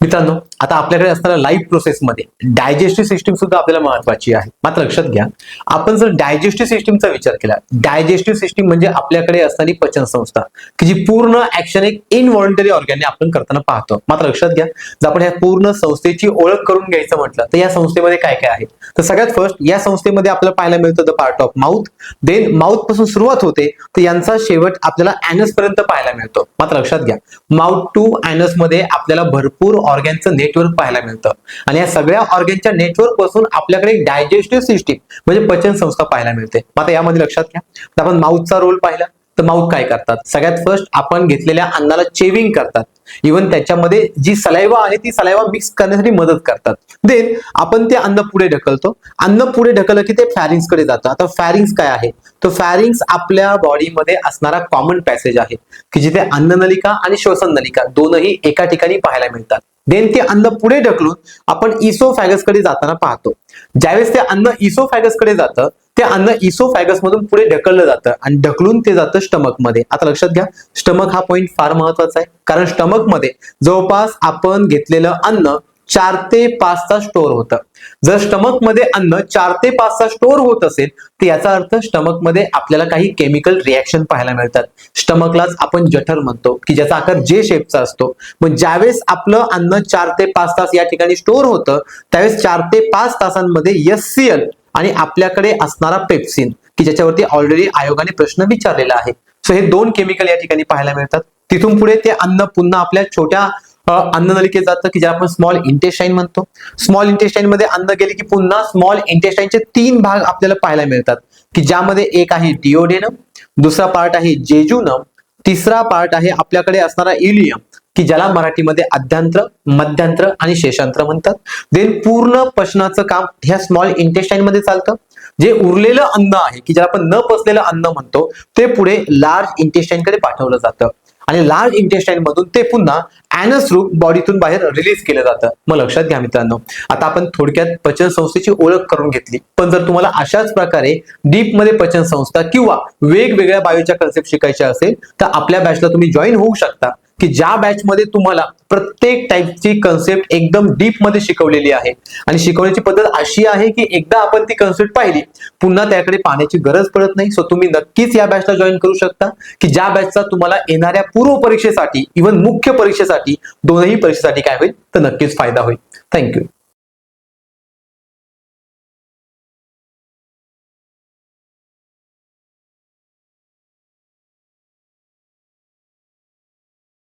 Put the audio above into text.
मित्रांनो, आता आपल्याकडे असणाऱ्या लाईफ प्रोसेसमध्ये डायजेस्टिव्ह सिस्टीम सुद्धा आपल्याला महत्वाची आहे. मात्र लक्षात घ्या, आपण जर डायजेस्टिव्ह सिस्टीमचा विचार केला, डायजेस्टिव्ह सिस्टीम म्हणजे आपल्याकडे असणारी पचन संस्था की जी पूर्ण ऍक्शन एक इनव्हॉलंटरी ऑर्गॅनने आपण करताना पाहतो. मात्र लक्षात घ्या, जर आपण ह्या पूर्ण संस्थेची ओळख करून घ्यायचं म्हटलं तर या संस्थेमध्ये काय काय आहे, तर सगळ्यात फर्स्ट या संस्थेमध्ये आपल्याला पाहायला मिळतं the part of mouth. Then mouth पासून सुरुवात होते तर यांचा शेवट आपल्याला ऍनस पर्यंत पाहायला मिळतो. मात्र लक्षात घ्या, माउथ टू ऍनस मध्ये आपल्याला भरपूर ऑर्गॅनचं नेटवर्क पाहायला मिळतं आणि या सगळ्या ऑर्गॅनच्या नेटवर्क पासून आपल्याकडे एक डायजेस्टिव्ह सिस्टीम म्हणजे पचन संस्था पाहायला मिळते. आता यामध्ये लक्षात घ्या, तर आपण माउथचा रोल पाहिला तर माउथ काय करतात, सगळ्यात फर्स्ट आपण घेतलेल्या अन्नाला चेविंग करतात. इव्हन त्याच्यामध्ये जी सलाइवा आहे ती सलाइवा मिक्स करण्यासाठी मदत करतात. देन आपण ते अन्न पुढे ढकलतो. अन्न पुढे ढकललं की ते फॅरिंग्स कडे जातं. आता फॅरिंग्स काय आहे, तो फॅरिंग्स आपल्या बॉडीमध्ये असणारा कॉमन पॅसेज आहे की जिथे अन्ननलिका आणि श्वसन नलिका दोनही एका ठिकाणी पाहायला मिळतात. देन ते अन्न पुढे ढकलून आपण इसोफॅगस कडे जाताना पाहतो. ज्यावेळेस ते अन्न इसोफॅगस कडे जातं ते अन्न इसोफॅगस मधून पुढे ढकललं जातं आणि ढकलून ते जातं स्टमक मध्ये. आता लक्षात घ्या, स्टमक हा पॉइंट फार महत्वाचा आहे, कारण स्टमक मध्ये जवळपास आपण घेतलेलं अन्न 4 ते 5 तास स्टोअर होतं. जर स्टमक मध्ये अन्न 4 ते 5 तास स्टोअर होत असेल तर याचा अर्थ स्टमक मध्ये आपल्याला काही केमिकल रिॲक्शन पाहायला मिळतात. स्टमकलाच आपण जठर म्हणतो की ज्याचा आकार जे शेपचा असतो. मग ज्यावेळेस आपलं अन्न 4 ते 5 तास या ठिकाणी स्टोअर होतं त्यावेळेस 4 ते 5 तासांमध्ये HCl आणि आपल्याकडे असणारा पेप्सिन की ज्याच्यावरती ऑलरेडी आयोगाने प्रश्न विचारलेला आहे. सो हे दोन केमिकल या ठिकाणी पाहायला मिळतात. तिथून पुढे ते अन्न पुन्हा आपल्या छोट्या अन्ननलिकेत जातं की ज्याला आपण स्मॉल इंटेस्टाईन म्हणतो. स्मॉल इंटेस्टाईन मध्ये अन्न गेले की पुन्हा स्मॉल इंटेस्टाईनचे 3 भाग आपल्याला पाहायला मिळतात की ज्यामध्ये एक आहे डिओडेनम, दुसरा पार्ट आहे जेजुनम, तिसरा पार्ट आहे आपल्याकडे असणारा इलियम की ज्याला मराठीमध्ये आद्यांत्र, मध्यांत्र आणि शेषांत्र म्हणतात. देन पूर्ण पचनाचं काम ह्या स्मॉल इंटेस्टाईन मध्ये चालतं. जे उरलेलं अन्न आहे की ज्याला आपण न पचलेलं अन्न म्हणतो ते पुढे लार्ज इंटेस्टाईन कडे पाठवलं जातं आणि लार्ज इंटेस्टाईन मधून ते पुन्हा ऍनस थ्रू बॉडीतून बाहेर रिलीज केलं जातं. मग लक्षात घ्या मित्रांनो, आता आपण थोडक्यात पचन संस्थेची ओळख करून घेतली. पण जर तुम्हाला अशाच प्रकारे डीप मध्ये पचन संस्था किंवा वेगवेगळ्या बायोच्या कन्सेप्ट शिकायच्या असेल तर आपल्या बॅचला तुम्ही जॉईन होऊ शकता की ज्या बॅच मध्ये तुम्हाला प्रत्येक टाईपची कन्सेप्ट एकदम डीप मध्ये शिकवलेली आहे आणि शिकवण्याची पद्धत अशी आहे की एकदा आपण ती कन्सेप्ट पाहिली पुन्हा त्याकडे पाहण्याची गरज पडत नाही. सो तुम्ही नक्कीच या बॅचला जॉईन करू शकता की ज्या बॅचचा तुम्हाला येणाऱ्या पूर्व परीक्षेसाठी इव्हन मुख्य परीक्षेसाठी दोनही परीक्षेसाठी काय होईल तर नक्कीच फायदा होईल. थँक्यू.